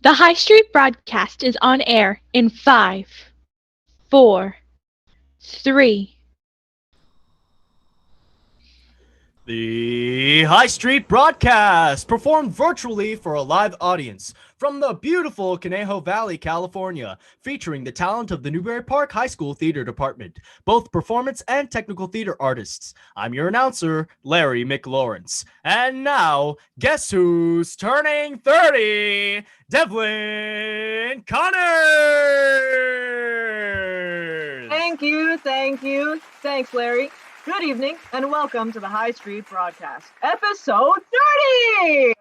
The High Street broadcast is on air in 5, 4, 3. The High Street broadcast performed virtually for a live audience from the beautiful Conejo Valley, California, featuring the talent of the Newbury Park High School Theater Department, both performance and technical theater artists. I'm your announcer, Larry McLawrence. And now, guess who's turning 30? Devlin Connors! Thank you. Thanks, Larry. Good evening, and welcome to the High Street Broadcast, episode 30!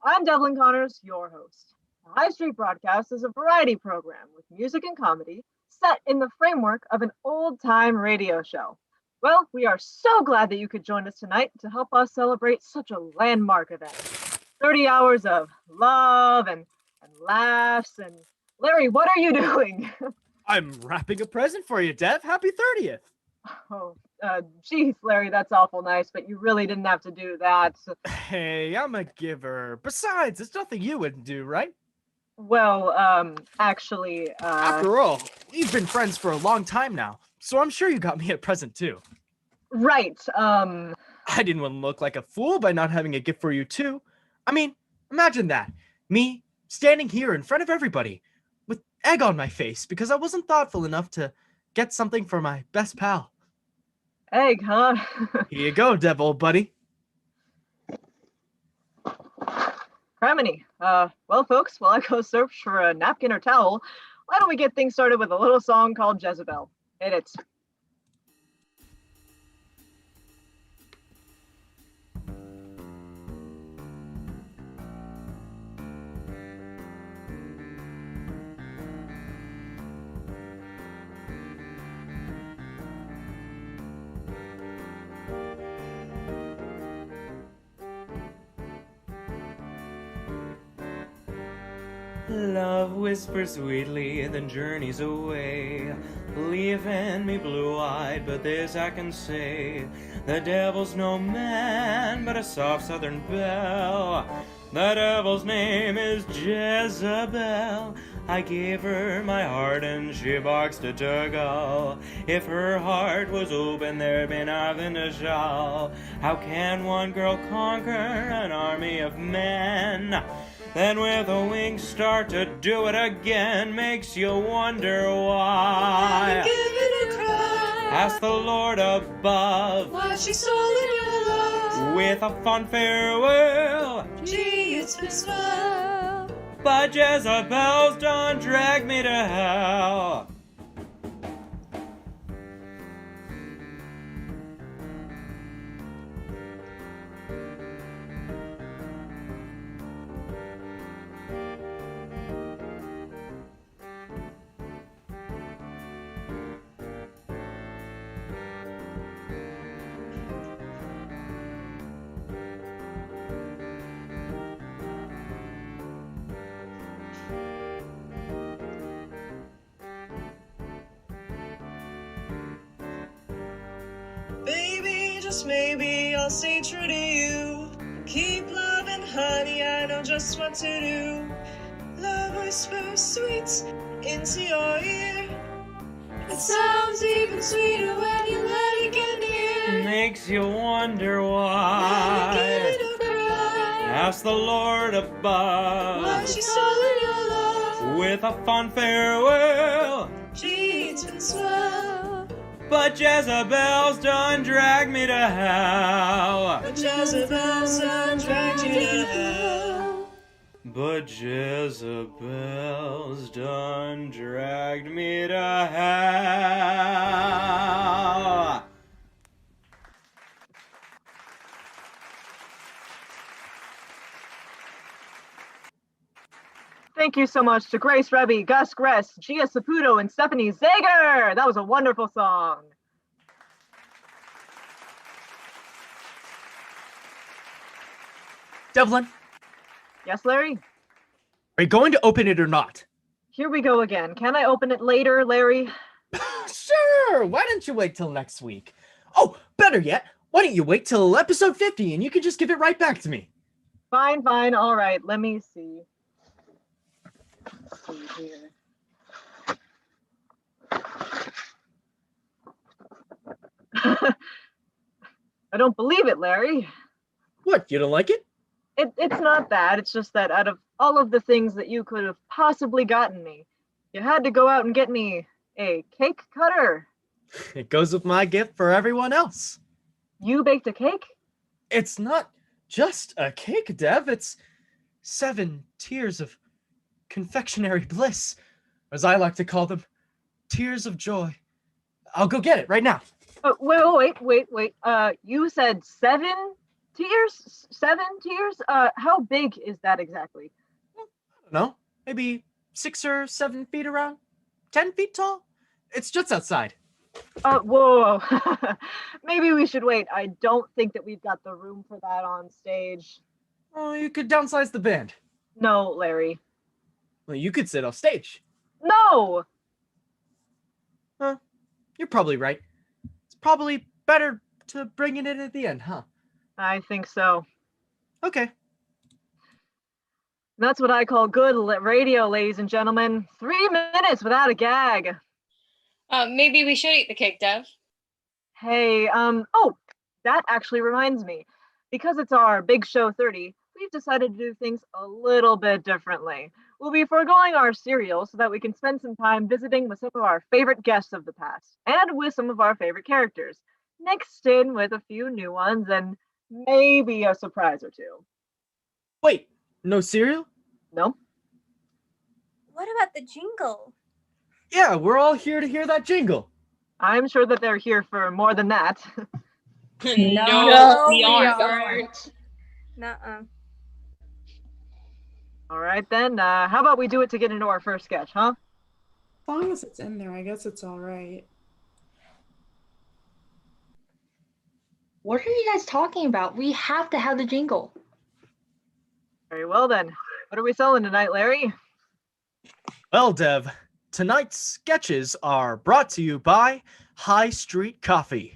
I'm Devlin Connors, your host. The High Street Broadcast is a variety program with music and comedy set in the framework of an old-time radio show. Well, we are so glad that you could join us tonight to help us celebrate such a landmark event. 30 hours of love and laughs, and Larry, what are you doing? I'm wrapping a present for you, Dev. Happy 30th! Oh, geez, Larry, that's awful nice, but you really didn't have to do that. Hey, I'm a giver. Besides, it's nothing you wouldn't do, right? Well, actually, After all, we've been friends for a long time now, so I'm sure you got me a present too. right, I didn't want to look like a fool by not having a gift for you too. I mean, imagine that. Me standing here in front of everybody with egg on my face because I wasn't thoughtful enough to get something for my best pal. egg, huh? Here you go, Dev, old buddy. Criminy. Well, folks, while I go search for a napkin or towel, why don't we get things started with a little song called Jezebel? Hit it. Love whispers sweetly, then journeys away, leaving me blue-eyed, but this I can say, the devil's no man, but a soft southern belle. The devil's name is Jezebel. I gave her my heart and she boxed it to go. If her heart was open, there'd be nothing to show. How can one girl conquer an army of men? Then with a wing start to do it again, makes you wonder why. Give it a cry. Ask the Lord above. Why she sold in your love. With a fond farewell. Gee, it's been swell. But Jezebel's done dragged me to hell. Baby, just maybe I'll stay true to you. Keep loving, honey, I know just what to do. Love whispers sweet into your ear. It sounds even sweeter when you let it get near. Makes you wonder Give why. it a cry. Ask the Lord above. Why she sold in your love. With a fond farewell. Gee, it's been swell. But Jezebel's done dragged me to hell. But Jezebel's done dragged you to hell. But Jezebel's done dragged me to hell. Thank you so much to Grace Rebby, Gus Gress, Gia Saputo, and Stephanie Zager. That was a wonderful song. Devlin, Yes, Larry? are you going to open it or not? Here we go again. Can I open it later, Larry? Sure, why don't you wait till next week? Oh, better yet, why don't you wait till episode 50 and you can just give it right back to me? Fine, all right, let me see. Let's see here. I don't believe it, Larry. What, you don't like it? It's not that. It's just that out of all of the things that you could have possibly gotten me, you had to go out and get me a cake cutter. It goes with my gift for everyone else. You baked a cake? It's not just a cake, Dev. It's 7 tiers of confectionery bliss, as I like to call them. Tears of joy. I'll go get it right now. Wait. You said 7 tiers? 7 tiers? How big is that exactly? I don't know. Maybe 6 or 7 feet around? 10 feet tall? It's just outside. Whoa. Maybe we should wait. I don't think that we've got the room for that on stage. Oh, you could downsize the band. No, Larry. Well, you could sit off stage. No! You're probably right. It's probably better to bring it in at the end, huh? I think so. Okay. That's what I call good radio, ladies and gentlemen. 3 minutes without a gag. Maybe we should eat the cake, Dev. Hey, oh, that actually reminds me. Because it's our Big Show 30, we've decided to do things a little bit differently. We'll be foregoing our cereal so that we can spend some time visiting with some of our favorite guests of the past and with some of our favorite characters, mixed in with a few new ones and maybe a surprise or two. Wait, no cereal? No? What about the jingle? Yeah, we're all here to hear that jingle. I'm sure that they're here for more than that. No, we we aren't. Nuh-uh. All right, then. How about we do it to get into our first sketch, huh? As long as it's in there, I guess it's all right. What are you guys talking about? We have to have the jingle. Very well, then. What are we selling tonight, Larry? Well, Dev, tonight's sketches are brought to you by High Street Coffee.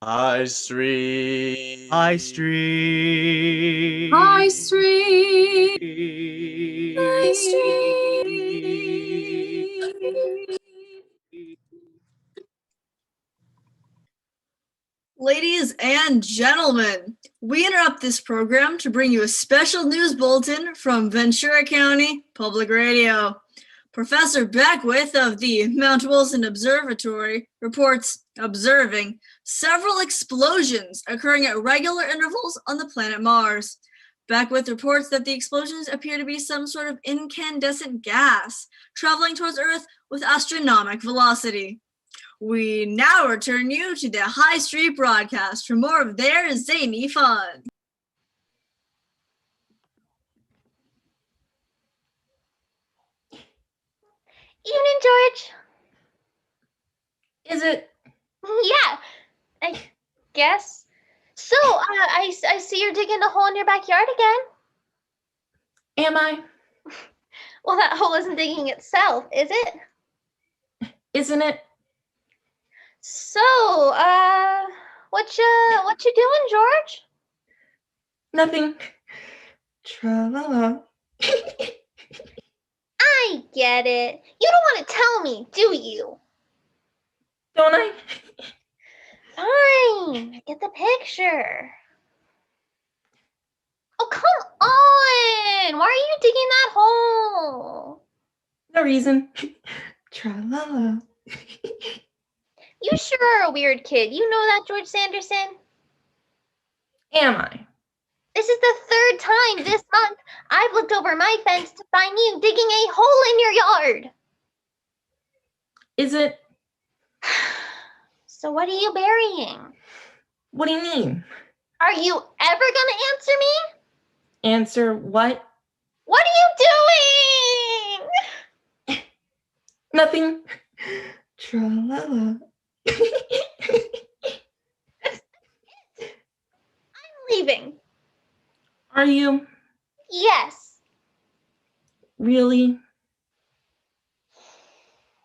High Street. High Street. High Street. High Ladies and gentlemen, we interrupt this program to bring you a special news bulletin from Ventura County Public Radio. Professor Beckwith of the Mount Wilson Observatory reports observing several explosions occurring at regular intervals on the planet Mars. Beckwith reports that the explosions appear to be some sort of incandescent gas traveling towards Earth with astronomical velocity. We now return you to the High Street broadcast for more of their zany fun. Evening, George. Is it? Yeah, I guess. So, I see you're digging a hole in your backyard again. Am I? Well, that hole isn't digging itself, is it? Isn't it? So, what you doing, George? Nothing. Tra-la-la. I get it. You don't want to tell me, do you? Don't I? Fine, I get the picture. Oh, come on! Why are you digging that hole? No reason. Tra-la-la. You sure are a weird kid. You know that, George Sanderson? Am I? This is the 3rd time this month I've looked over my fence to find you digging a hole in your yard. Is it? So what are you burying? What do you mean? Are you ever gonna answer me? Answer what? What are you doing? Nothing. Tra-la-la. I'm leaving. Are you? Yes. Really?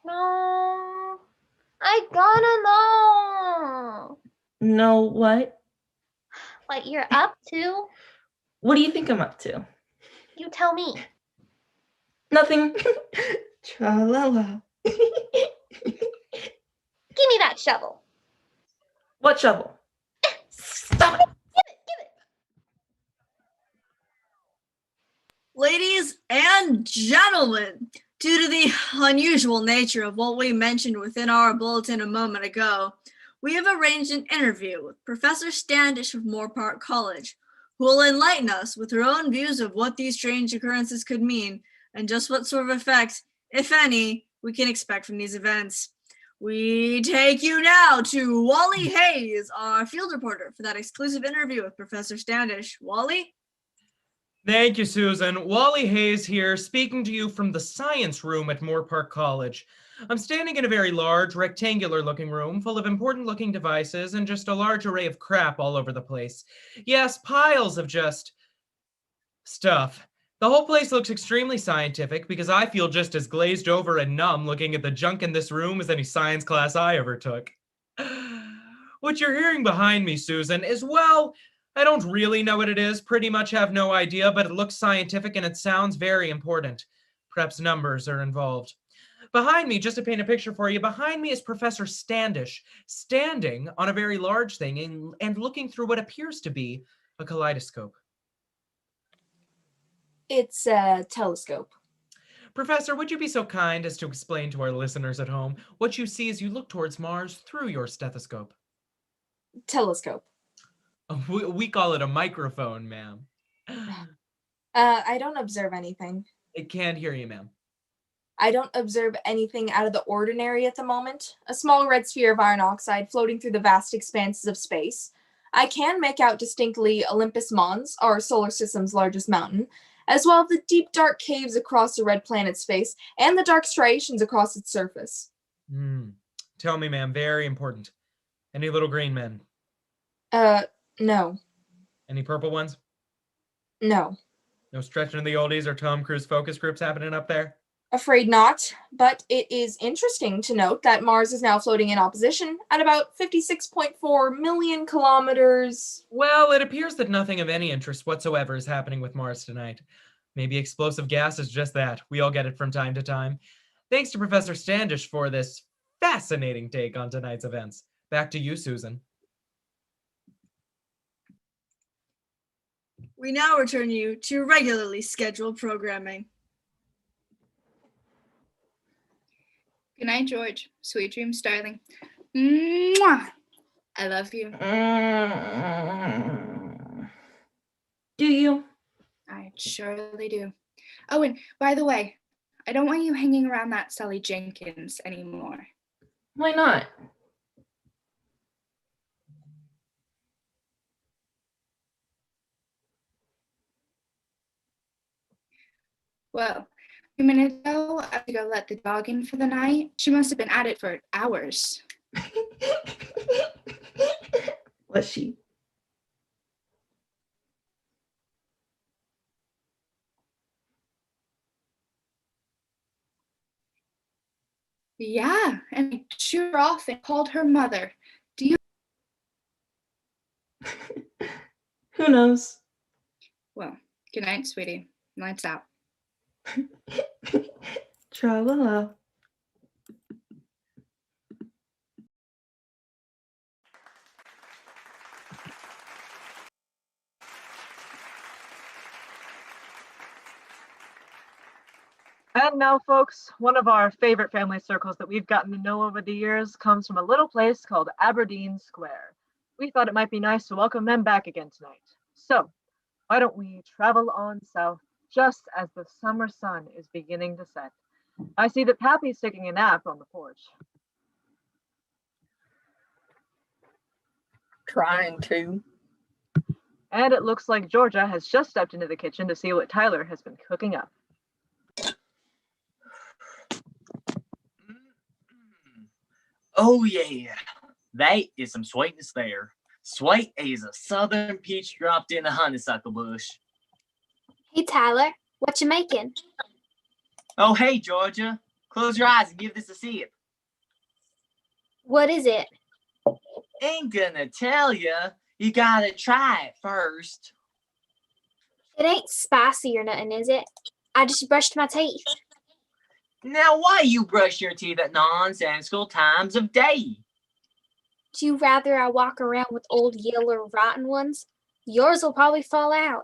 No. I gotta know. No what? what you're up to. What do you think I'm up to? You tell me. Nothing. Tra-la-la. Give me that shovel. What shovel? Stop it. Give it. Ladies and gentlemen, due to the unusual nature of what we mentioned within our bulletin a moment ago, we have arranged an interview with Professor Standish of Moore Park College, who will enlighten us with her own views of what these strange occurrences could mean and just what sort of effect, if any, we can expect from these events. We take you now to Wally Hayes, our field reporter, for that exclusive interview with Professor Standish. Wally? Thank you, Susan. Wally Hayes here, speaking to you from the science room at Moore Park College. I'm standing in a very large, rectangular-looking room full of important-looking devices and just a large array of crap all over the place. Yes, piles of just stuff. The whole place looks extremely scientific because I feel just as glazed over and numb looking at the junk in this room as any science class I ever took. What you're hearing behind me, Susan, is, well, I don't really know what it is, pretty much have no idea, but it looks scientific and it sounds very important. Perhaps numbers are involved. Behind me, just to paint a picture for you, behind me is Professor Standish, standing on a very large thing and looking through what appears to be a kaleidoscope. It's a telescope. Professor, would you be so kind as to explain to our listeners at home what you see as you look towards Mars through your stethoscope? Telescope. We call it a microphone, ma'am. I don't observe anything. I can't hear you, ma'am. I don't observe anything out of the ordinary at the moment. A small red sphere of iron oxide floating through the vast expanses of space. I can make out distinctly Olympus Mons, our solar system's largest mountain, as well as the deep dark caves across the red planet's face and the dark striations across its surface. Tell me, ma'am, very important. Any little green men? No. Any purple ones? No. No stretching of the oldies or Tom Cruise focus groups happening up there? Afraid not, but it is interesting to note that Mars is now floating in opposition at about 56.4 million kilometers. Well, it appears that nothing of any interest whatsoever is happening with Mars tonight. Maybe explosive gas is just that. We all get it from time to time. Thanks to Professor Standish for this fascinating take on tonight's events. Back to you, Susan. We now return you to regularly scheduled programming. Good night, George. Sweet dreams, darling. Mwah! I love you. Do you? I surely do. Oh, and by the way, I don't want you hanging around that Sally Jenkins anymore. Why not? Well, a few minutes ago, I had to go let the dog in for the night. She must have been at it for hours. Was she? Yeah, and I shooed her off and called her mother. Do you? Who knows? Well, good night, sweetie. Lights out. Tra-la-la. And now, folks, one of our favorite family circles that we've gotten to know over the years comes from a little place called Aberdeen Square. We thought it might be nice to welcome them back again tonight. So, why don't we travel on south just as the summer sun is beginning to set? I see that Pappy's taking a nap on the porch. Trying to. And it looks like Georgia has just stepped into the kitchen to see what Tyler has been cooking up. Oh yeah, that is some sweetness there. Sweet as a southern peach dropped in a honeysuckle bush. Hey, Tyler, what you making? Oh hey, Georgia. Close your eyes and give this a sip. What is it? Ain't gonna tell ya. You gotta try it first. It ain't spicy or nothing, is it? I just brushed my teeth. Now, why you brush your teeth at nonsensical times of day? Do you rather I walk around with old yellow or rotten ones? Yours will probably fall out.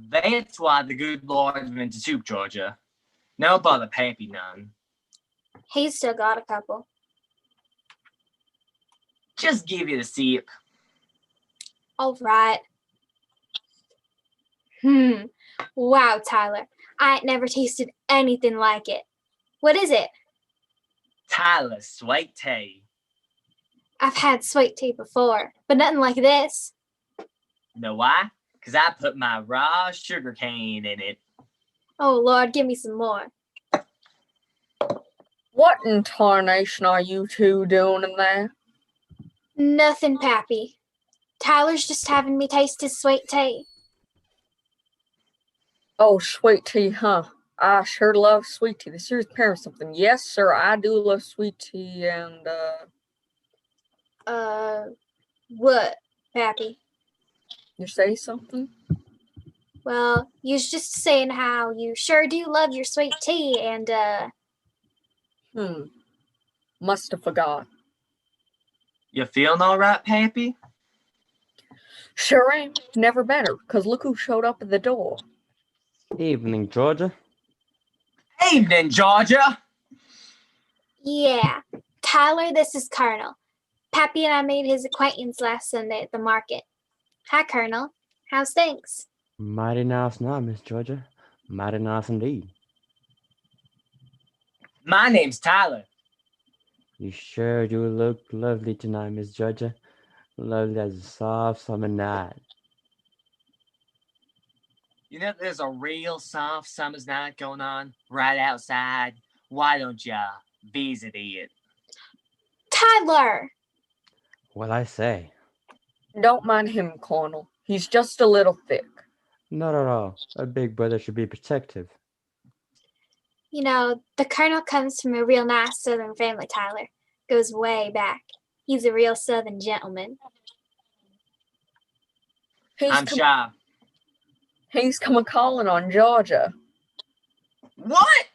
That's why the good Lord invented soup, Georgia. No bother Pappy none. He's still got a couple. Just give it a sip. All right. Wow, Tyler. I ain't never tasted anything like it. What is it? Tyler sweet tea. I've had sweet tea before, but nothing like this. Know why? Because I put my raw sugar cane in it. Oh, Lord, give me some more. What in tarnation are you two doing in there? Nothing, Pappy. Tyler's just having me taste his sweet tea. Oh, sweet tea, huh? I sure love sweet tea. This here's parent something. Yes, sir, I do love sweet tea and, What, Pappy? You say something? Well, you was just saying how you sure do love your sweet tea and, Must have forgot. You feeling all right, Pappy? Sure am. Never better, 'cause look who showed up at the door. Evening, Georgia. Evening, Georgia. Yeah. Tyler, this is Colonel. Pappy and I made his acquaintance last Sunday at the market. Hi, Colonel. How's things? Mighty nice night, Miss Georgia. Mighty nice indeed. My name's Tyler. You sure do look lovely tonight, Miss Georgia. Lovely as a soft summer night. You know there's a real soft summer's night going on right outside. Why don't ya visit it? Tyler! What I say? Don't mind him, Colonel. He's just a little thick. Not at all. A big brother should be protective. You know, the Colonel comes from a real nice Southern family, Tyler. Goes way back. He's a real Southern gentleman. I'm shy. He's come a-calling on Georgia. What?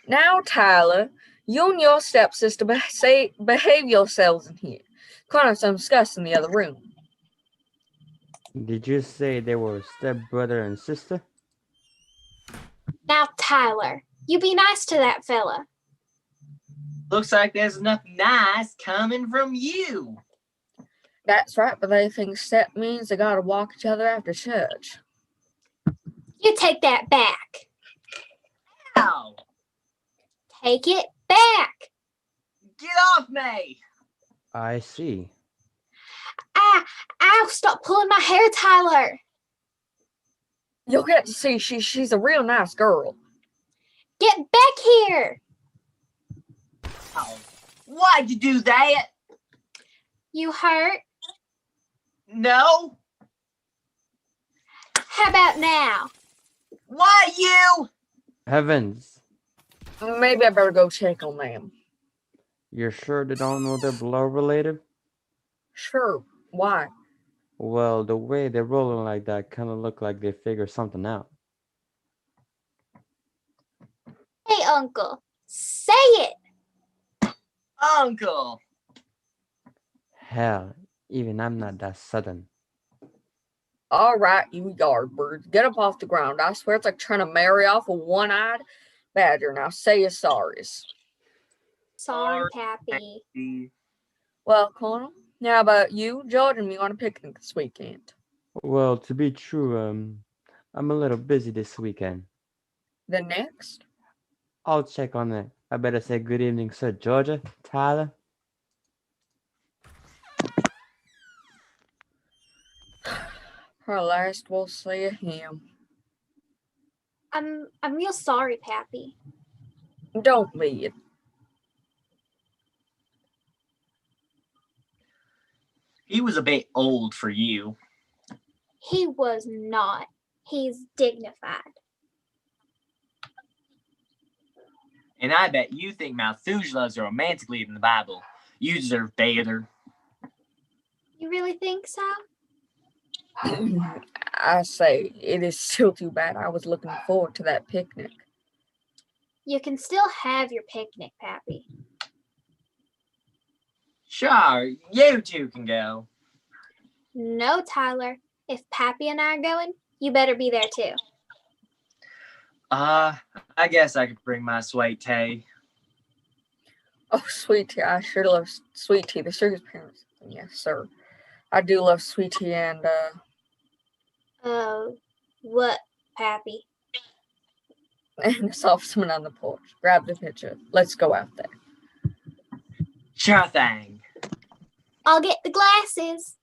Now, Tyler, you and your stepsister behave yourselves in here. Connor's discussing in the other room. Did you say they were stepbrother and sister? Now, Tyler, you be nice to that fella. Looks like there's enough nice coming from you. That's right, but they think step means they gotta walk each other after church. You take that back. Ow! Take it back. Get off me! I see. Ow, stop pulling my hair, Tyler. You'll get to see she's a real nice girl. Get back here. Oh, why'd you do that? You hurt? No. How about now? Why you? Heavens. Maybe I better go check on them. You're sure they don't know they're blood related? Sure. Why? Well, the way they're rolling like that kind of look like they figured something out. Hey, Uncle, say it. Uncle. Hell, even I'm not that Southern. All right, you yardbirds, get up off the ground. I swear it's like trying to marry off a one-eyed badger. Now say your sorries. Sorry, Pappy. Well, Colonel, how about you, George, and me on a picnic this weekend? Well, to be true, I'm a little busy this weekend. Then next? I'll check on that. I better say good evening, Sir Georgia, Tyler. Her last we'll see of him. I'm real sorry, Pappy. Don't be it. He was a bit old for you. He was not. He's dignified. And I bet you think Methuselah's a romantic lead in the Bible. You deserve better. You really think so? I say, it is still too bad. I was looking forward to that picnic. You can still have your picnic, Pappy. Sure, you two can go. No, Tyler. If Pappy and I are going, you better be there too. I guess I could bring my sweet tea. Oh, sweet tea. I sure love sweet tea. The circus parents. Yes, sir. I do love sweet tea and, What, Pappy? and I saw someone on the porch. Grab the pitcher. Let's go out there. Sure thing. I'll get the glasses.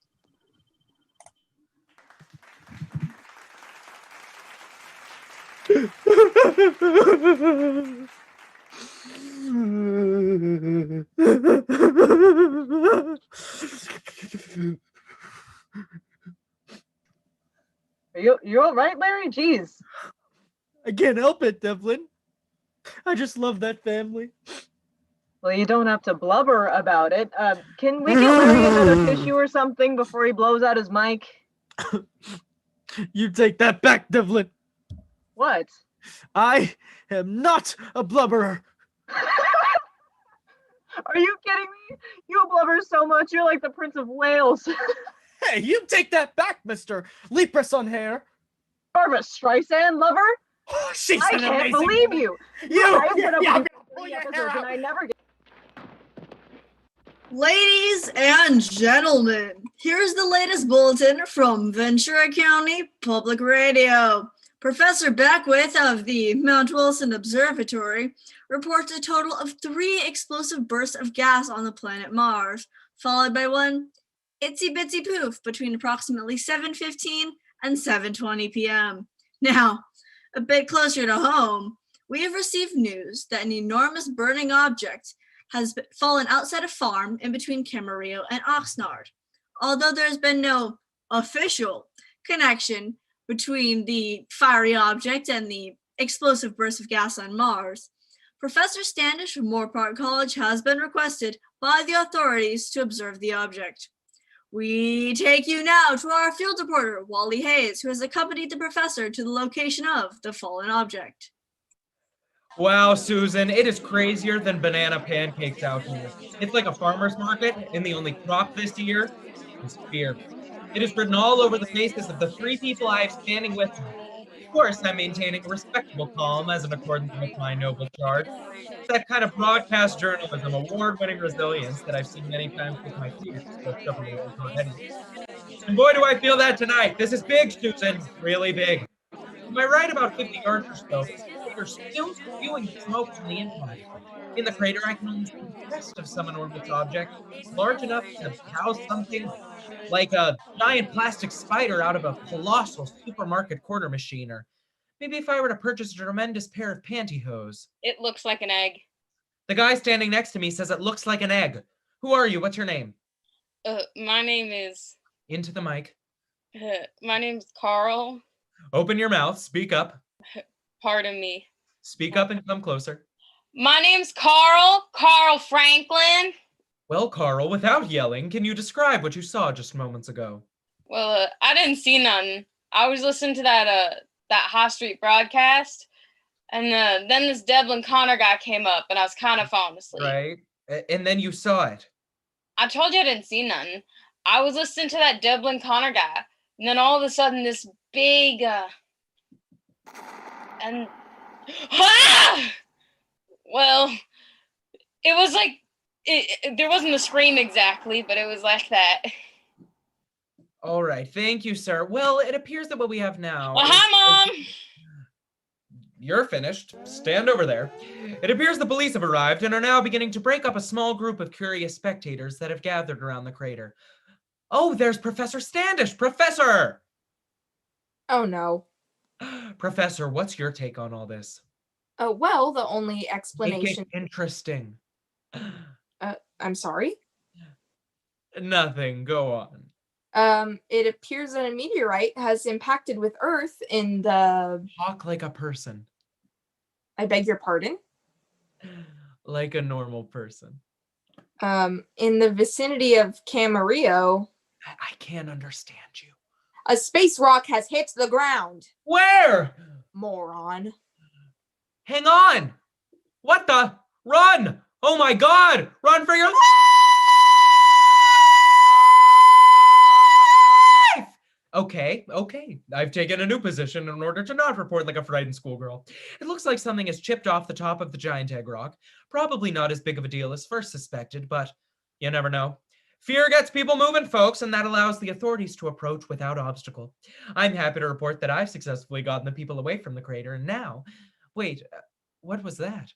You all right, Larry? Jeez. I can't help it, Devlin. I just love that family. Well, you don't have to blubber about it. Can we get Larry another tissue or something before he blows out his mic? You take that back, Devlin. What? I am not a blubberer. Are you kidding me? You blubber so much, you're like the Prince of Wales. Hey, you take that back, Mr. Leprous on hair. Barbara Streisand lover? Oh, she's I an can't amazing believe woman. you. You, I put up yeah, with pull three your hair episodes and out. I never get. Ladies and gentlemen, here's the latest bulletin from Ventura County Public Radio. Professor Beckwith of the Mount Wilson Observatory reports a total of 3 explosive bursts of gas on the planet Mars, followed by one itsy bitsy poof between approximately 7:15 and 7:20 p.m. Now, a bit closer to home, we have received news that an enormous burning object has fallen outside a farm in between Camarillo and Oxnard. Although there has been no official connection between the fiery object and the explosive burst of gas on Mars, Professor Standish from Moorpark College has been requested by the authorities to observe the object. We take you now to our field reporter, Wally Hayes, who has accompanied the professor to the location of the fallen object. Wow, Susan, it is crazier than banana pancakes out here. It's like a farmer's market, and the only crop this year is fear. It is written all over the faces of the 3 people I have standing with me. Of course, I'm maintaining a respectable calm as in accordance with my noble charge. It's that kind of broadcast journalism, award-winning resilience that I've seen many times with my students for several years already. And boy, do I feel that tonight. This is big, Susan, really big. Am I right about 50 yards or so? You're still spewing smoke from the inside. In the crater, I can only see the rest of some enormous object, large enough to house something like a giant plastic spider out of a colossal supermarket quarter machine, or maybe if I were to purchase a tremendous pair of pantyhose. It looks like an egg. The guy standing next to me says it looks like an egg. Who are you? What's your name? My name is... Into the mic. My name's Carl. Open your mouth. Speak up. Pardon me. Speak up and come closer. My name's Carl Franklin. Well, Carl, without yelling, can you describe what you saw just moments ago? Well, I didn't see none. I was listening to that High Street broadcast, and then this Devlin Connor guy came up, and I was kind of falling asleep. Right. And then you saw it. I told you I didn't see nothing. I was listening to that Devlin Connor guy, and then all of a sudden this big and well, it was like there wasn't a scream exactly, but it was like that. All right, thank you, sir. Well, it appears that what we have now. Well, hi, Mom. You're finished. Stand over there. It appears the police have arrived and are now beginning to break up a small group of curious spectators that have gathered around the crater. Oh, there's Professor Standish. Professor! Oh, no. Professor, what's your take on all this? Well, the only Make explanation... it interesting. I'm sorry? Nothing. Go on. It appears that a meteorite has impacted with Earth in the... Talk like a person. I beg your pardon? Like a normal person. In the vicinity of Camarillo. I can't understand you. A space rock has hit the ground. Where? Moron. Hang on! What the? Run! Oh my god! Run for your life! Okay. I've taken a new position in order to not report like a frightened schoolgirl. It looks like something has chipped off the top of the giant egg rock. Probably not as big of a deal as first suspected, but you never know. Fear gets people moving, folks, and that allows the authorities to approach without obstacle. I'm happy to report that I've successfully gotten the people away from the crater, and now... Wait, what was that?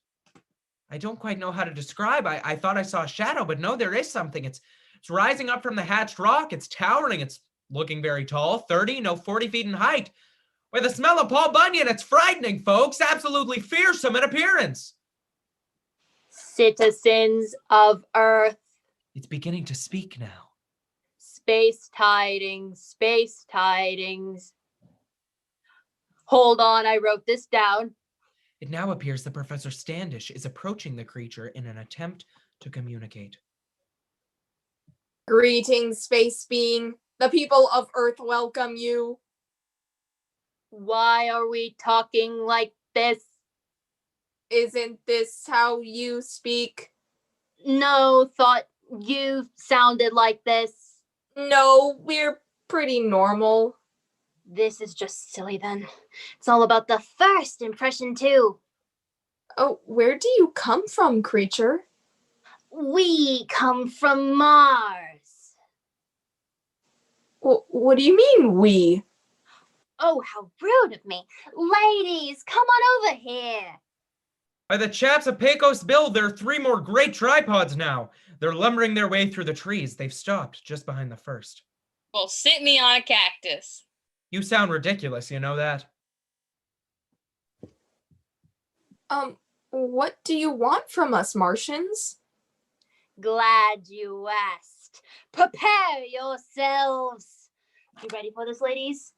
I don't quite know how to describe. I thought I saw a shadow, but no, there is something. It's rising up from the hatched rock. It's towering. It's looking very tall, 40 feet in height. With the smell of Paul Bunyan, it's frightening, folks. Absolutely fearsome in appearance. Citizens of Earth. It's beginning to speak now. Space tidings, space tidings. Hold on, I wrote this down. It now appears that Professor Standish is approaching the creature in an attempt to communicate. Greetings, space being. The people of Earth welcome you. Why are we talking like this? Isn't this how you speak? No, thought you sounded like this. No, we're pretty normal. This is just silly then. It's all about the first impression too. Oh, where do you come from, creature? We come from Mars. What do you mean, we? Oh, how rude of me. Ladies, come on over here. By the chaps of Pecos Bill, there are 3 more great tripods now. They're lumbering their way through the trees. They've stopped just behind the first. Well, sit me on a cactus. You sound ridiculous, you know that? What do you want from us, Martians? Glad you asked. Prepare yourselves. You ready for this, ladies?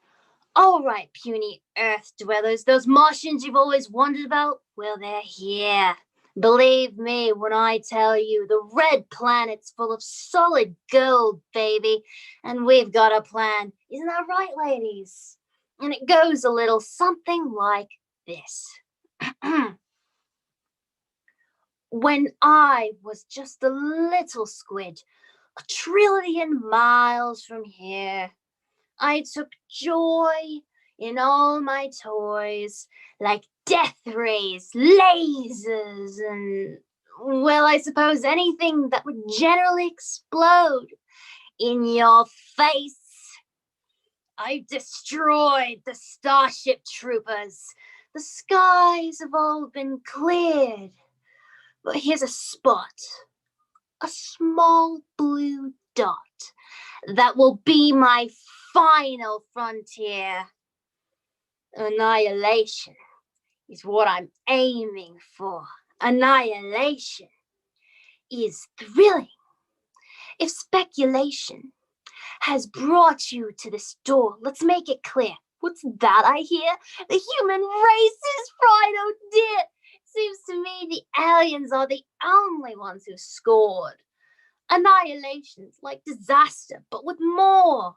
All right, puny Earth dwellers, those Martians you've always wondered about, well, they're here. Believe me when I tell you, the red planet's full of solid gold, baby. And we've got a plan. Isn't that right, ladies? And it goes a little something like this. When I was just a little squid, 1 trillion miles from here, I took joy in all my toys, like death rays, lasers, and, well, I suppose anything that would generally explode in your face. I destroyed the Starship Troopers. The skies have all been cleared. But here's a spot, a small blue dot that will be my final frontier. Annihilation is what I'm aiming for. Annihilation is thrilling. If speculation has brought you to this door, let's make it clear. What's that I hear? The human race is fried, oh dear. Seems to me the aliens are the only ones who scored. Annihilation's like disaster, but with more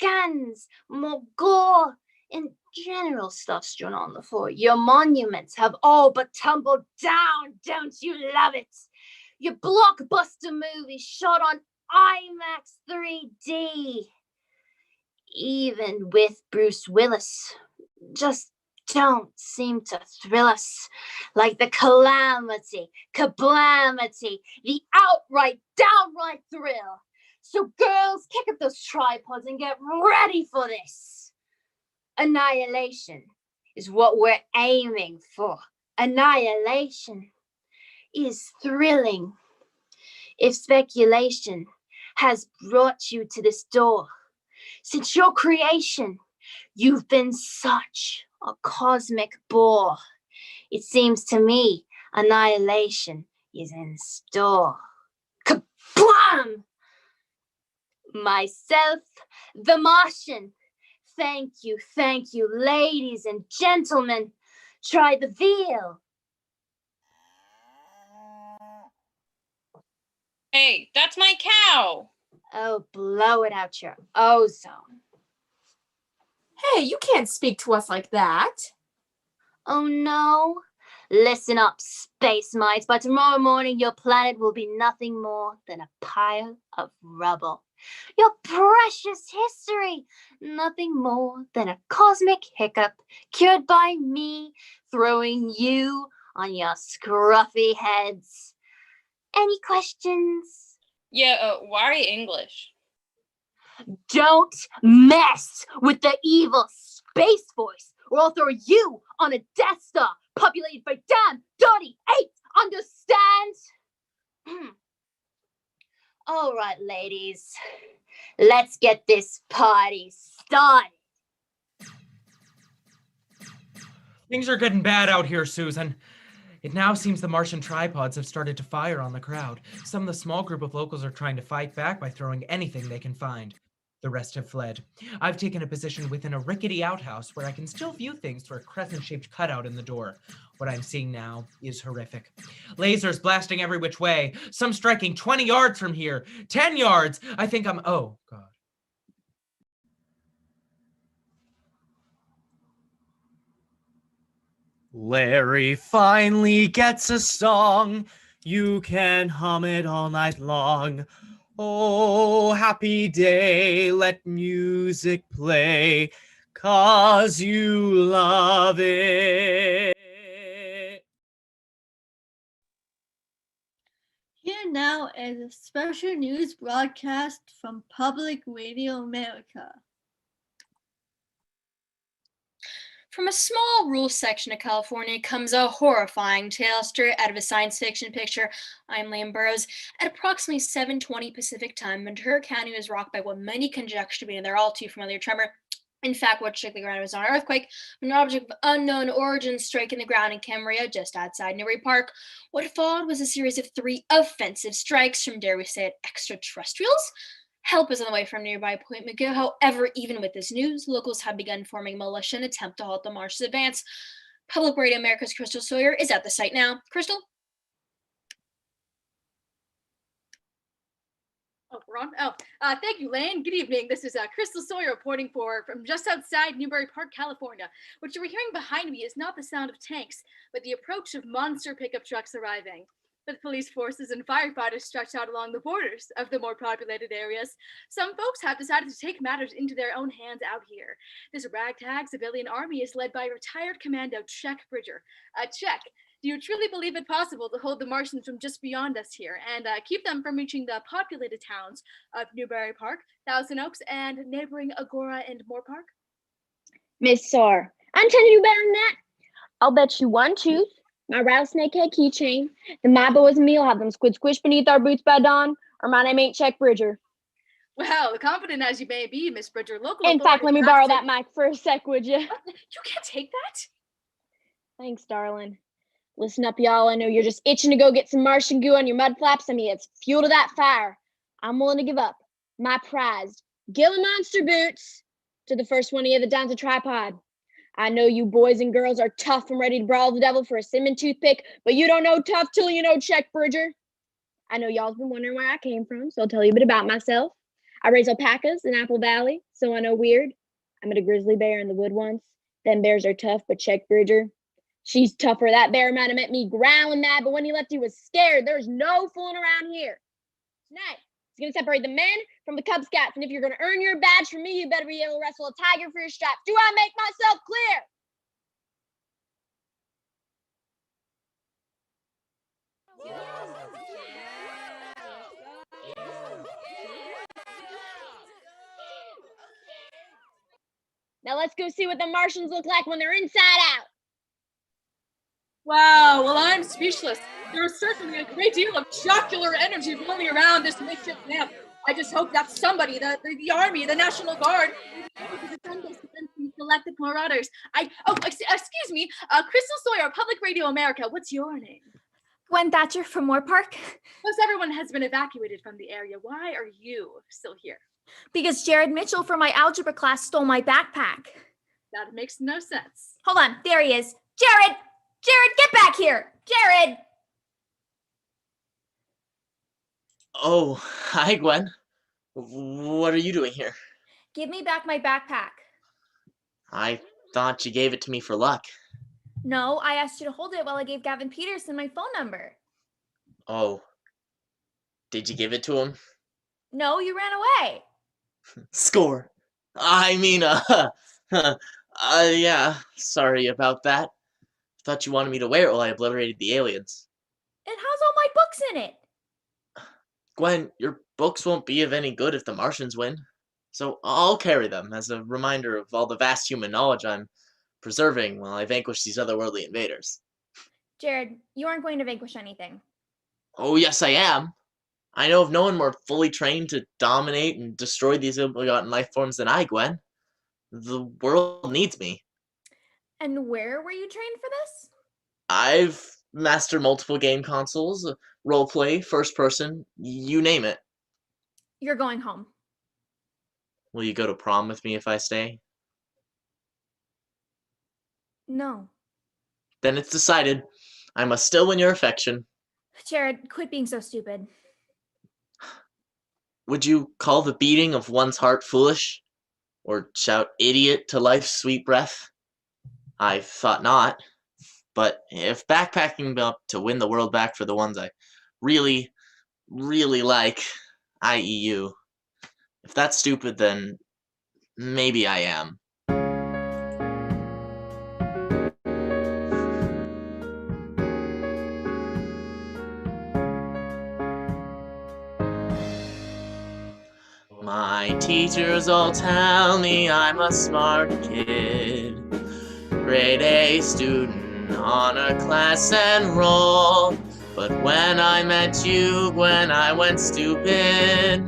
guns, more gore, and general stuff strewn on the floor. Your monuments have all but tumbled down. Don't you love it? Your blockbuster movies shot on IMAX 3D, even with Bruce Willis, just don't seem to thrill us like the calamity, kablamity, the downright thrill. So girls, kick up those tripods and get ready for this. Annihilation is what we're aiming for. Annihilation is thrilling. If speculation has brought you to this door, since your creation, you've been such a cosmic bore. It seems to me annihilation is in store. Kablam! Myself, the Martian. Thank you, ladies and gentlemen. Try the veal. Hey, that's my cow. Oh, blow it out your ozone. Hey, you can't speak to us like that. Oh no? Listen up, space mites. By tomorrow morning, your planet will be nothing more than a pile of rubble. Your precious history, nothing more than a cosmic hiccup cured by me throwing you on your scruffy heads. Any questions? Yeah, why are you English? Don't mess with the evil space voice, or I'll throw you on a Death Star populated by damn dirty apes, understand? All right, ladies, let's get this party started. Things are getting bad out here, Susan. It now seems the Martian tripods have started to fire on the crowd. Some of the small group of locals are trying to fight back by throwing anything they can find. The rest have fled. I've taken a position within a rickety outhouse where I can still view things through a crescent-shaped cutout in the door. What I'm seeing now is horrific. Lasers blasting every which way, some striking 20 yards from here, 10 yards. I think I'm, oh God. Larry finally gets a song. You can hum it all night long. Oh, happy day, let music play, 'cause you love it. Here now is a special news broadcast from Public Radio America. From a small rural section of California comes a horrifying tale straight out of a science fiction picture. I'm Liam Burrows. At approximately 7:20 Pacific time, Ventura County was rocked by what many conjecture to be their all too familiar tremor. In fact, what shook the ground was not an earthquake, but an object of unknown origin striking the ground in Camarillo, just outside Newbury Park. What followed was a series of 3 offensive strikes from, dare we say it, extraterrestrials? Help is on the way from nearby Point McGill. However, even with this news, locals have begun forming militia in an attempt to halt the Martians' advance. Public Radio America's Crystal Sawyer is at the site now. Crystal? Oh, we're on? Thank you, Lane. Good evening. This is Crystal Sawyer reporting from just outside Newbury Park, California. What you're hearing behind me is not the sound of tanks, but the approach of monster pickup trucks arriving. With police forces and firefighters stretched out along the borders of the more populated areas, some folks have decided to take matters into their own hands out here. This ragtag civilian army is led by retired Commando Czech Bridger. Czech, do you truly believe it possible to hold the Martians from just beyond us here and keep them from reaching the populated towns of Newbury Park, Thousand Oaks, and neighboring Agora and Moore Park? Miss Sar, I'm telling you better than that. I'll bet you one tooth, my rattlesnake head keychain, that my boys and me will have them squid squish beneath our boots by dawn, or my name ain't Czech Bridger. Well, confident as you may be, Miss Bridger, local. In fact, let me borrow that mic for a sec, would you? You can't take that. Thanks, darling. Listen up, y'all. I know you're just itching to go get some Martian goo on your mud flaps. I mean, it's fuel to that fire. I'm willing to give up my prized Gila Monster boots to the first one of you that downs a tripod. I know you boys and girls are tough and ready to brawl the devil for a cinnamon toothpick, but you don't know tough till you know Czech Bridger. I know y'all's been wondering where I came from, so I'll tell you a bit about myself. I raised alpacas in Apple Valley, so I know weird. I met a grizzly bear in the wood once. Them bears are tough, but Czech Bridger, she's tougher. That bear might have met me growling mad, but when he left, he was scared. There's no fooling around here. Tonight, it's going to separate the men from the Cub Scouts, and if you're going to earn your badge from me, you better be able to wrestle a tiger for your stripes. Do I make myself clear? Now let's go see what the Martians look like when they're inside out. Wow, well, I'm speechless. There is certainly a great deal of jocular energy rolling around this makeshift camp. I just hope that somebody, the army, the National Guard, is defend us against these selected marauders. Excuse me, Crystal Sawyer, Public Radio America. What's your name? Gwen Thatcher from Moore Park. Most everyone has been evacuated from the area. Why are you still here? Because Jared Mitchell from my algebra class stole my backpack. That makes no sense. Hold on, there he is. Jared! Jared, get back here! Jared! Oh, hi, Gwen. What are you doing here? Give me back my backpack. I thought you gave it to me for luck. No, I asked you to hold it while I gave Gavin Peterson my phone number. Oh. Did you give it to him? No, you ran away. Score. I mean, yeah, sorry about that. Thought you wanted me to wear it while I obliterated the aliens. It has all my books in it. Gwen, your books won't be of any good if the Martians win. So I'll carry them as a reminder of all the vast human knowledge I'm preserving while I vanquish these otherworldly invaders. Jared, you aren't going to vanquish anything. Oh, yes, I am. I know of no one more fully trained to dominate and destroy these ill-begotten life forms than I, Gwen. The world needs me. And where were you trained for this? I've mastered multiple game consoles, roleplay, first person, you name it. You're going home. Will you go to prom with me if I stay? No. Then it's decided. I must still win your affection. Jared, quit being so stupid. Would you call the beating of one's heart foolish? Or shout idiot to life's sweet breath? I thought not. But if backpacking up to win the world back for the ones I really, really like, i.e. you, if that's stupid, then maybe I am. My teachers all tell me I'm a smart kid, grade A student, honor class and roll. But when I met you, when I went stupid,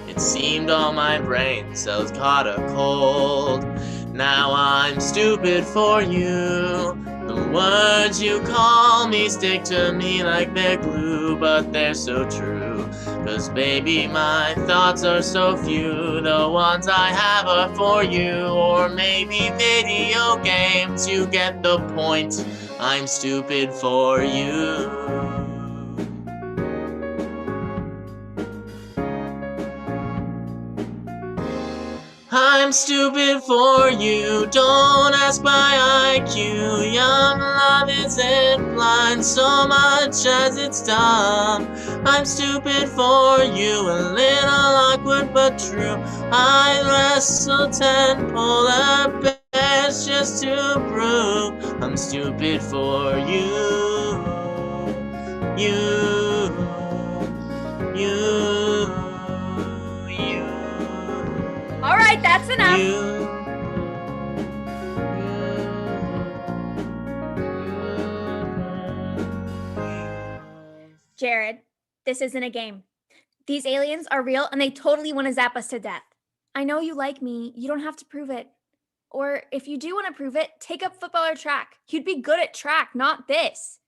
it seemed all my brain cells caught a cold. Now I'm stupid for you. The words you call me stick to me like they're glue, but they're so true. 'Cause baby, my thoughts are so few. The ones I have are for you. Or maybe video games, you get the point. I'm stupid for you. I'm stupid for you, don't ask my IQ. Young love isn't blind so much as it's dumb. I'm stupid for you, a little awkward but true. I wrestle 10 polar bears just to prove I'm stupid for you. All right, that's enough. Jared, this isn't a game. These aliens are real and they totally want to zap us to death. I know you like me. You don't have to prove it. Or if you do want to prove it, take up football or track. You'd be good at track, not this.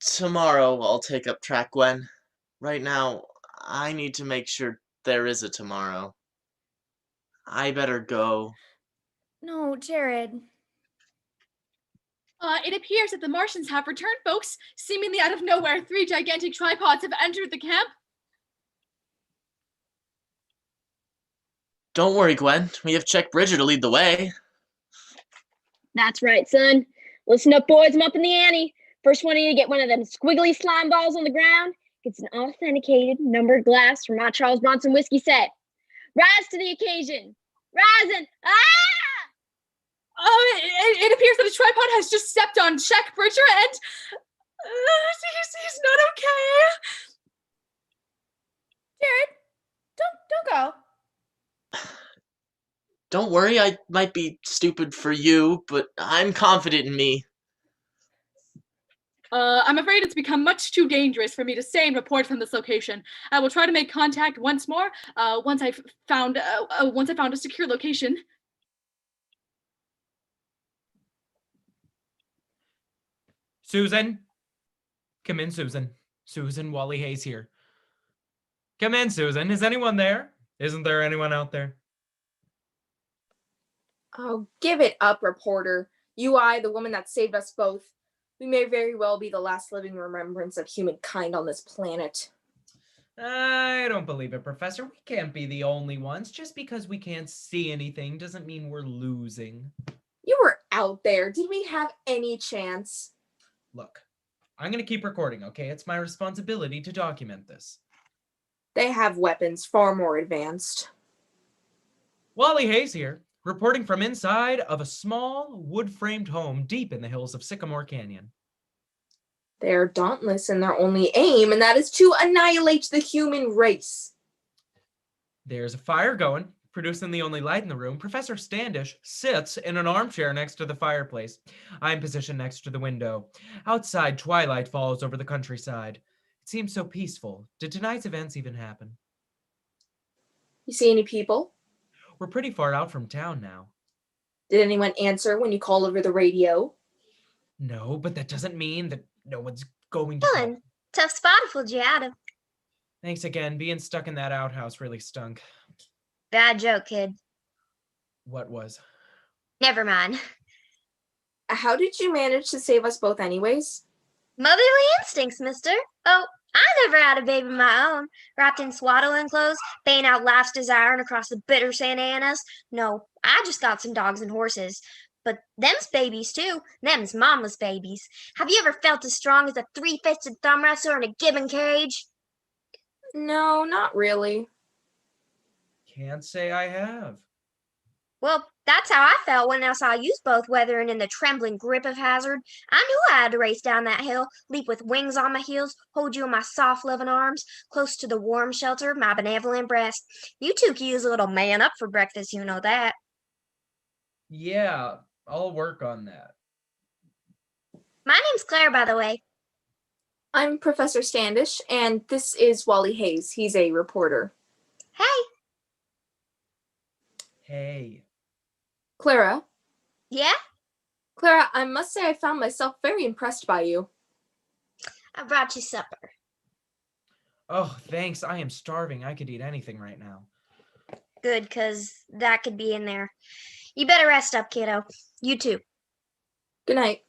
Tomorrow I'll take up track, Gwen. Right now, I need to make sure there is a tomorrow. I better go. No, Jared. It appears that the Martians have returned, folks. Seemingly out of nowhere, 3 gigantic tripods have entered the camp. Don't worry, Gwen. We have Czech Bridger to lead the way. That's right, son. Listen up, boys. I'm up in the ante. First one of you to get one of them squiggly slime balls on the ground gets an authenticated numbered glass from my Charles Bronson whiskey set. Rise to the occasion. Rising. It appears that a tripod has just stepped on Czech Bridger and he's not okay. Jared, don't go. Don't worry, I might be stupid for you, but I'm confident in me. I'm afraid it's become much too dangerous for me to stay and report from this location. I will try to make contact once more, once I found a secure location. Susan? Come in, Susan. Susan, Wally Hayes here. Come in, Susan. Is anyone there? Isn't there anyone out there? Oh, give it up, reporter. UI, the woman that saved us both. We may very well be the last living remembrance of humankind on this planet. I don't believe it, Professor. We can't be the only ones. Just because we can't see anything doesn't mean we're losing. You were out there. Did we have any chance? Look, I'm going to keep recording, okay? It's my responsibility to document this. They have weapons far more advanced. Wally Hayes here, reporting from inside of a small, wood-framed home deep in the hills of Sycamore Canyon. They're dauntless in their only aim, and that is to annihilate the human race. There's a fire going, producing the only light in the room. Professor Standish sits in an armchair next to the fireplace. I'm positioned next to the window. Outside, twilight falls over the countryside. It seems so peaceful. Did tonight's events even happen? You see any people? We're pretty far out from town now. Did anyone answer when you called over the radio? No, but that doesn't mean that no one's going to... Dylan, tough spot I pulled you out of. Thanks again. Being stuck in that outhouse really stunk. Bad joke, kid. What was? Never mind. How did you manage to save us both anyways? Motherly instincts, mister. Oh, I never had a baby of my own, wrapped in swaddling clothes, baying out life's desire and across the bitter Santa Anas. No, I just got some dogs and horses. But them's babies too. Them's mama's babies. Have you ever felt as strong as a three-fisted thumb wrestler in a gibbon cage? No, not really. Can't say I have. Well, that's how I felt when I saw you both weathering in the trembling grip of hazard. I knew I had to race down that hill, leap with wings on my heels, hold you in my soft, loving arms, close to the warm shelter of my benevolent breast. You two could use a little man up for breakfast, you know that. Yeah, I'll work on that. My name's Claire, by the way. I'm Professor Standish, and this is Wally Hayes. He's a reporter. Hey. Hey. Clara? Yeah? Clara, I must say I found myself very impressed by you. I brought you supper. Oh, thanks. I am starving. I could eat anything right now. Good, because that could be in there. You better rest up, kiddo. You too. Good night.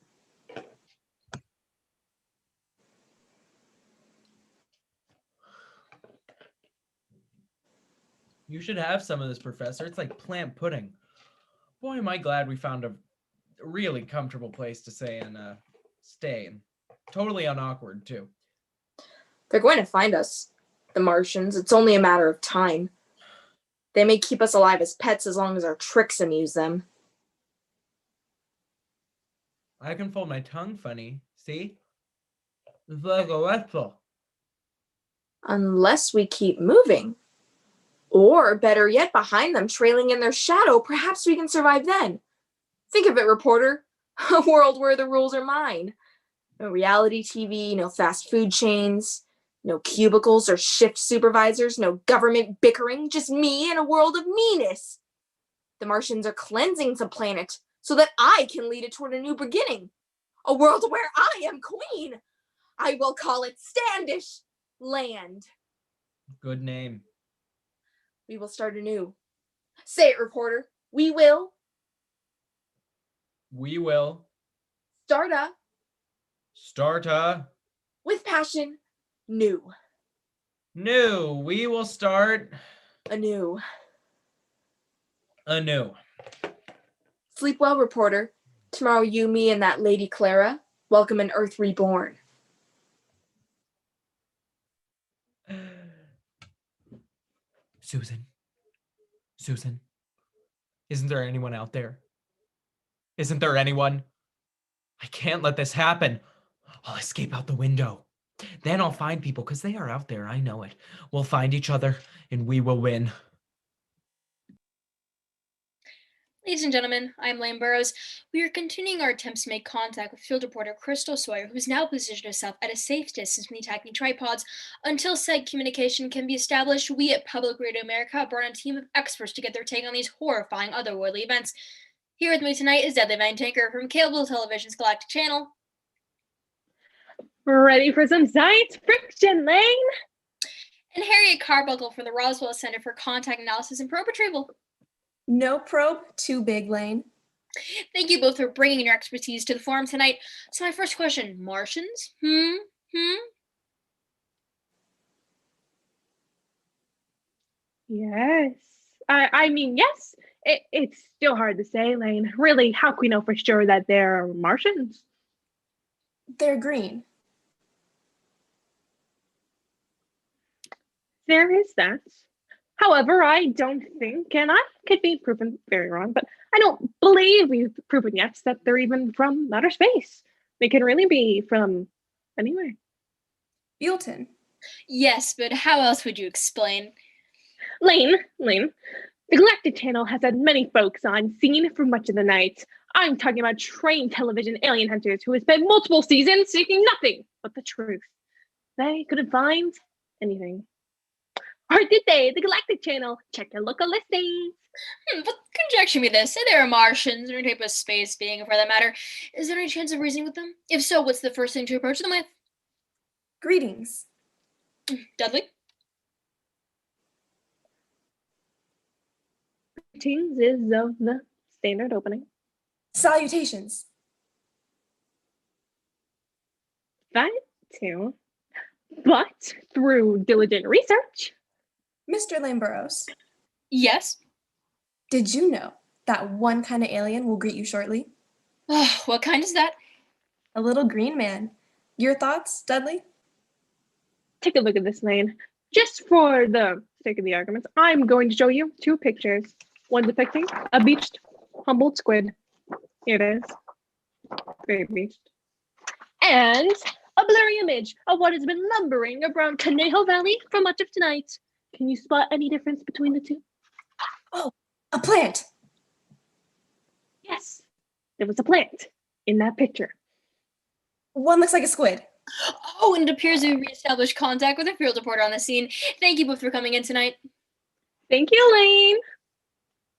You should have some of this, Professor. It's like plant pudding. Boy, am I glad we found a really comfortable place to stay and totally unawkward, too. They're going to find us, the Martians. It's only a matter of time. They may keep us alive as pets as long as our tricks amuse them. I can fold my tongue funny. See? It's like a whistle. Unless we keep moving. Or, better yet, behind them, trailing in their shadow, perhaps we can survive then. Think of it, reporter. A world where the rules are mine. No reality TV, no fast food chains, no cubicles or shift supervisors, no government bickering, just me in a world of meanness. The Martians are cleansing the planet so that I can lead it toward a new beginning. A world where I am queen. I will call it Standish Land. Good name. We will start anew. Say it, reporter. We will. We will. Start with passion. New. We will start anew. Sleep well, reporter. Tomorrow you, me, and that Lady Clara welcome an Earth reborn. Susan, isn't there anyone out there? Isn't there anyone? I can't let this happen. I'll escape out the window. Then I'll find people, because they are out there, I know it. We'll find each other, and we will win. Ladies and gentlemen, I'm Lane Burrows. We are continuing our attempts to make contact with field reporter Crystal Sawyer, who's now positioned herself at a safe distance from the attacking tripods. Until said communication can be established, we at Public Radio America brought on a team of experts to get their take on these horrifying otherworldly events. Here with me tonight is Deadly Van Tanker from Cable Television's Galactic Channel. Ready for some science friction, Lane? And Harriet Carbuncle from the Roswell Center for Contact Analysis and Probe Retrieval. No probe, too big, Lane. Thank you both for bringing your expertise to the forum tonight. So my first question, Martians? Yes. I mean, yes. It's still hard to say, Lane. Really, how can we know for sure that they're Martians? They're green. There is that. However, I don't think, and I could be proven very wrong, but I don't believe we've proven yet that they're even from outer space. They can really be from anywhere. Buellton. Yes, but how else would you explain? Lane, the Galactic Channel has had many folks on scene for much of the night. I'm talking about trained television alien hunters who have spent multiple seasons seeking nothing but the truth. They couldn't find anything. Or did they? The Galactic Channel. Check their local listings. But conjecture me this. Say there are Martians, or any type of space being for that matter. Is there any chance of reasoning with them? If so, what's the first thing to approach them with? Greetings. Dudley? Greetings is of the standard opening. Salutations. That too. But through diligent research. Mr. Lane Burrows. Yes? Did you know that one kind of alien will greet you shortly? Oh, what kind is that? A little green man. Your thoughts, Dudley? Take a look at this, Lane. Just for the sake of the arguments, I'm going to show you two pictures. One depicting a beached Humboldt squid. Here it is. Very beached. And a blurry image of what has been lumbering around Conejo Valley for much of tonight. Can you spot any difference between the two? Oh, a plant. Yes, there was a plant in that picture. One looks like a squid. Oh, and it appears we reestablished contact with a field reporter on the scene. Thank you both for coming in tonight. Thank you, Lane.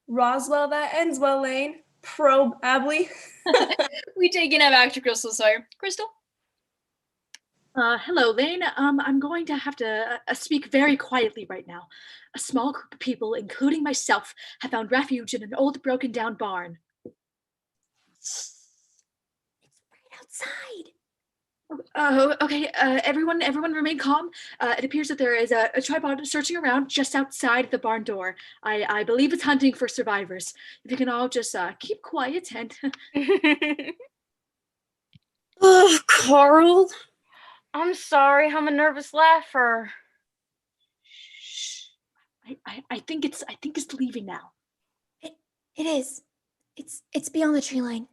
Roswell, that ends well, Lane. Probably. We take it back to Crystal Sawyer. Crystal? Hello, Lane. I'm going to have to speak very quietly right now. A small group of people, including myself, have found refuge in an old broken down barn. It's right outside. Oh, okay. Everyone remain calm. It appears that there is a tripod searching around just outside the barn door. I believe it's hunting for survivors. If you can all just keep quiet and... Oh, Carl. I'm sorry. I'm a nervous laugher. I think it's leaving now. It is. It's beyond the tree line.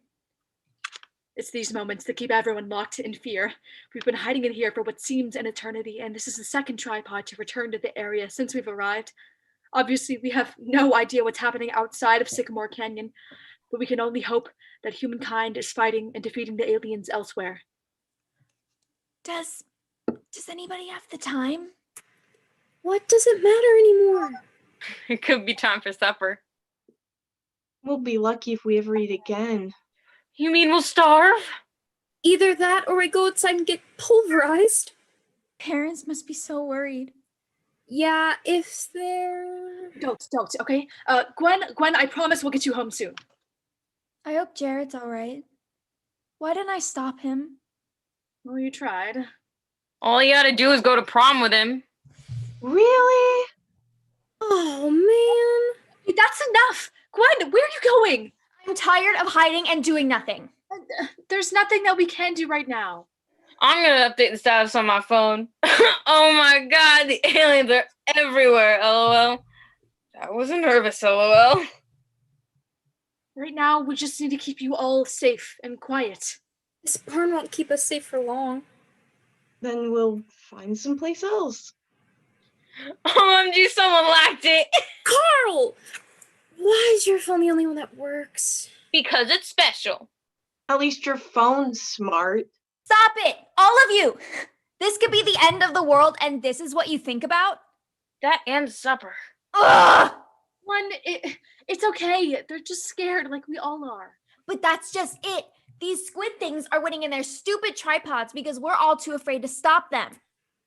It's these moments that keep everyone locked in fear. We've been hiding in here for what seems an eternity, and this is the second tripod to return to the area since we've arrived. Obviously, we have no idea what's happening outside of Sycamore Canyon, but we can only hope that humankind is fighting and defeating the aliens elsewhere. Does anybody have the time? What does it matter anymore? It could be time for supper. We'll be lucky if we ever eat again. You mean we'll starve? Either that or I go outside and get pulverized. Parents must be so worried. Yeah, if they're... Don't, okay? Gwen, I promise we'll get you home soon. I hope Jared's all right. Why didn't I stop him? Well, you tried. All you gotta do is go to prom with him. Really? Oh, man. That's enough! Gwen, where are you going? I'm tired of hiding and doing nothing. There's nothing that we can do right now. I'm gonna update the status on my phone. Oh my god, the aliens are everywhere, lol. I wasn't nervous, lol. Right now, we just need to keep you all safe and quiet. This barn won't keep us safe for long. Then we'll find someplace else. OMG, someone lacked it. Carl! Why is your phone the only one that works? Because it's special. At least your phone's smart. Stop it! All of you! This could be the end of the world, and this is what you think about? That and supper. Ugh! It's okay. They're just scared like we all are. But that's just it. These squid things are winning in their stupid tripods because we're all too afraid to stop them.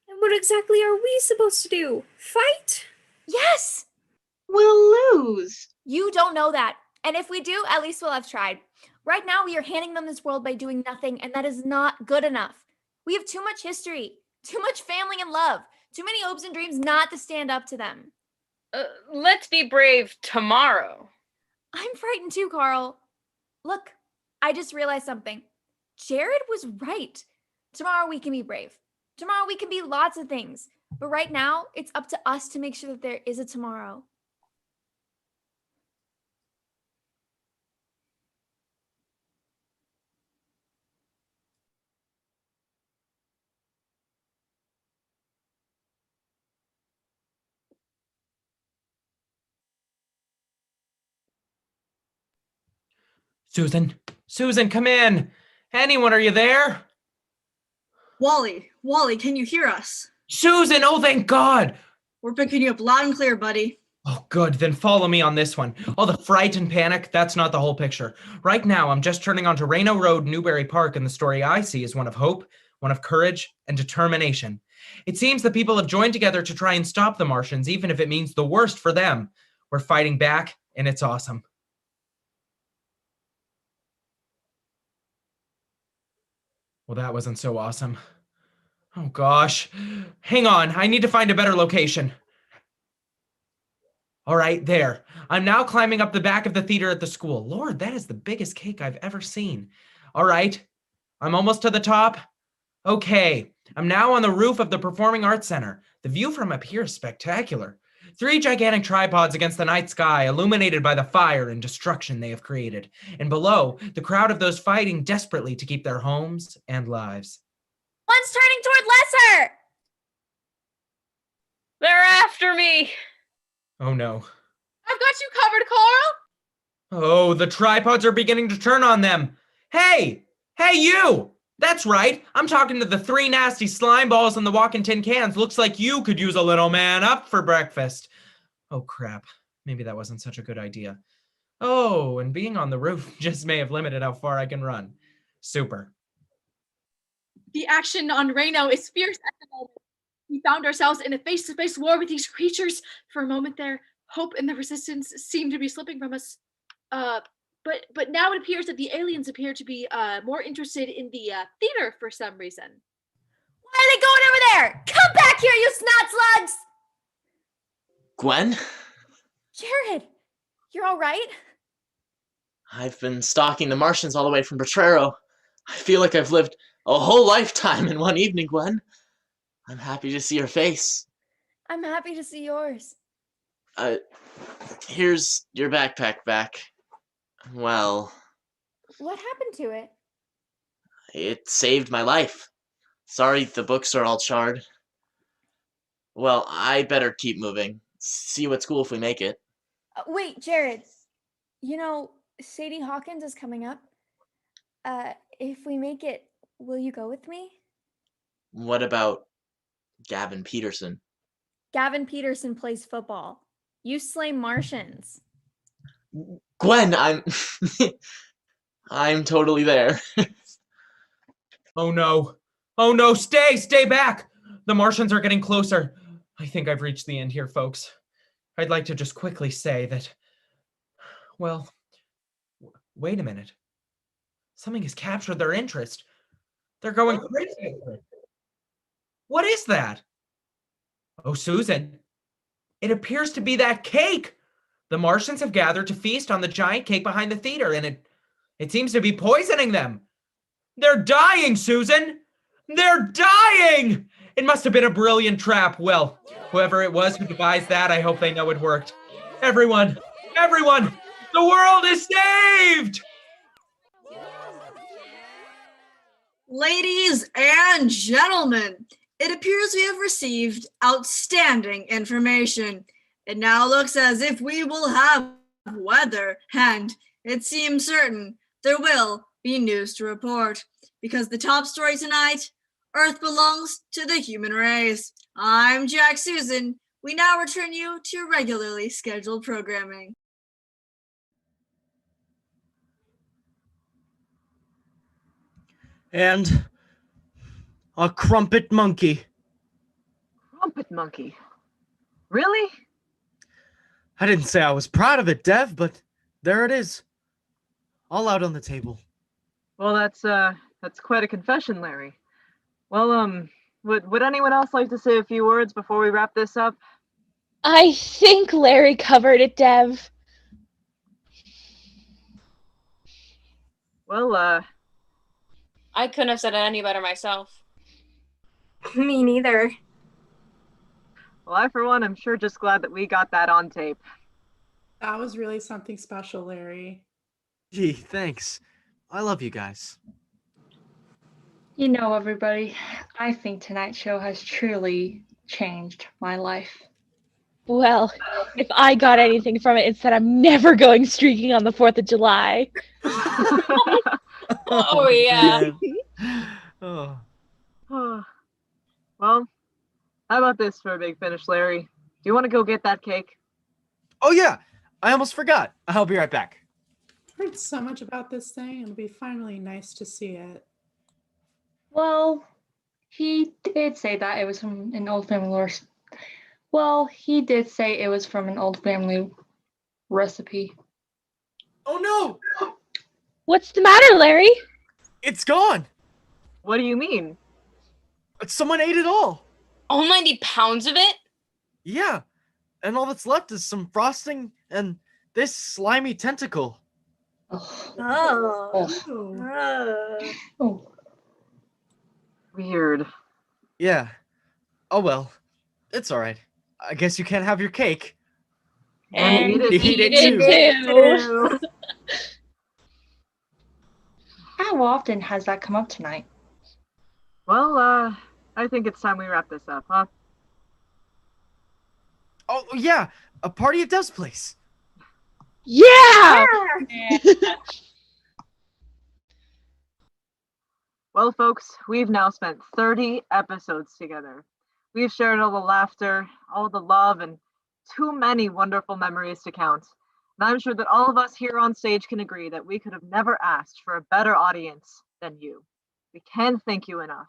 And what exactly are we supposed to do? Fight? Yes! We'll lose. You don't know that. And if we do, at least we'll have tried. Right now, we are handing them this world by doing nothing, and that is not good enough. We have too much history, too much family and love, too many hopes and dreams not to stand up to them. Let's be brave tomorrow. I'm frightened too, Carl. Look, I just realized something. Jared was right. Tomorrow we can be brave. Tomorrow we can be lots of things. But right now, it's up to us to make sure that there is a tomorrow. Susan! Susan, come in! Anyone, are you there? Wally, can you hear us? Susan! Oh, thank God! We're picking you up loud and clear, buddy. Oh, good. Then follow me on this one. Oh, the fright and panic, that's not the whole picture. Right now, I'm just turning onto Reno Road, Newbury Park, and the story I see is one of hope, one of courage, and determination. It seems the people have joined together to try and stop the Martians, even if it means the worst for them. We're fighting back, and it's awesome. Well, that wasn't so awesome. Oh, gosh. Hang on, I need to find a better location. All right, there. I'm now climbing up the back of the theater at the school. Lord, that is the biggest cake I've ever seen. All right, I'm almost to the top. Okay, I'm now on the roof of the Performing Arts Center. The view from up here is spectacular. 3 gigantic tripods against the night sky, illuminated by the fire and destruction they have created. And below, the crowd of those fighting desperately to keep their homes and lives. One's turning toward Lesser! They're after me! Oh no. I've got you covered, Carl! Oh, the tripods are beginning to turn on them. Hey! Hey, you! That's right. I'm talking to the 3 nasty slime balls and the walking tin cans. Looks like you could use a little man up for breakfast. Oh, crap. Maybe that wasn't such a good idea. Oh, and being on the roof just may have limited how far I can run. Super. The action on Reno is fierce at the moment. We found ourselves in a face-to-face war with these creatures. For a moment there, hope and the resistance seemed to be slipping from us. But now it appears that the aliens appear to be more interested in the theater for some reason. Why are they going over there? Come back here, you snot slugs! Gwen? Jared, you're all right? I've been stalking the Martians all the way from Potrero. I feel like I've lived a whole lifetime in one evening, Gwen. I'm happy to see your face. I'm happy to see yours. Here's your backpack back. Well, What happened to it? it saved my life. Sorry the books are all charred. Well, I better keep moving. See you at school if we make it. Wait, Jared. You know, Sadie Hawkins is coming up. If we make it, will you go with me? What about Gavin Peterson? Gavin Peterson plays football. You slay Martians. Gwen, I'm totally there. Oh no. Oh no, stay back! The Martians are getting closer. I think I've reached the end here, folks. I'd like to just quickly say that, well, wait a minute. Something has captured their interest. They're going crazy. What is that? Oh, Susan. It appears to be that cake. The Martians have gathered to feast on the giant cake behind the theater, and it seems to be poisoning them. They're dying, Susan! They're dying! It must have been a brilliant trap. Well, whoever it was who devised that, I hope they know it worked. Everyone, the world is saved! Ladies and gentlemen, it appears we have received outstanding information. It now looks as if we will have weather, and it seems certain there will be news to report. Because the top story tonight, Earth belongs to the human race. I'm Jack Susan. We now return you to your regularly scheduled programming. And a crumpet monkey. Crumpet monkey? Really? I didn't say I was proud of it, Dev, but there it is. All out on the table. Well, that's quite a confession, Larry. Well, would anyone else like to say a few words before we wrap this up? I think Larry covered it, Dev. Well, I couldn't have said it any better myself. Me neither. well, I for one am sure just glad that we got that on tape. That was really something special, Larry. Gee, thanks. I love you guys. You know, everybody, I think tonight's show has truly changed my life. Well, if I got anything from it, it's that I'm never going streaking on the 4th of July. Oh, yeah. Oh. Well, how about this for a big finish, Larry? Do you want to go get that cake? Oh, yeah. I almost forgot. I'll be right back. I heard so much about this thing. It'll be finally nice to see it. Well, he did say that it was from an old family lore. Well, he did say it was from an old family recipe. Oh, no! What's the matter, Larry? It's gone! What do you mean? Someone ate it all! All 90 pounds of it? Yeah, and all that's left is some frosting and this slimy tentacle. Weird. Yeah. Oh well. It's alright. I guess you can't have your cake. And eat it too. How often has that come up tonight? Well, I think it's time we wrap this up, huh? Oh, yeah. A party at Dev's place. Yeah! Well, folks, we've now spent 30 episodes together. We've shared all the laughter, all the love, and too many wonderful memories to count. And I'm sure that all of us here on stage can agree that we could have never asked for a better audience than you. We can't thank you enough.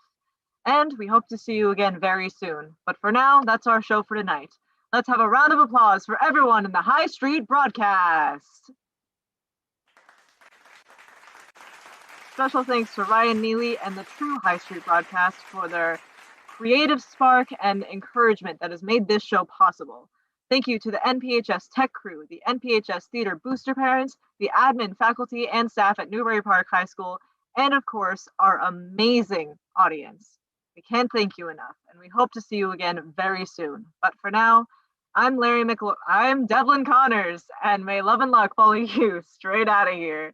And we hope to see you again very soon. But for now, that's our show for tonight. Let's have a round of applause for everyone in the High Street broadcast. Special thanks to Ryan Neely and the True High Street broadcast for their creative spark and encouragement that has made this show possible. Thank you to the NPHS tech crew, the NPHS theater booster parents, the admin, faculty, and staff at Newbury Park High School, and of course, our amazing audience. We can't thank you enough, and we hope to see you again very soon. But for now, I'm Devlin Connors, and may love and luck follow you straight out of here.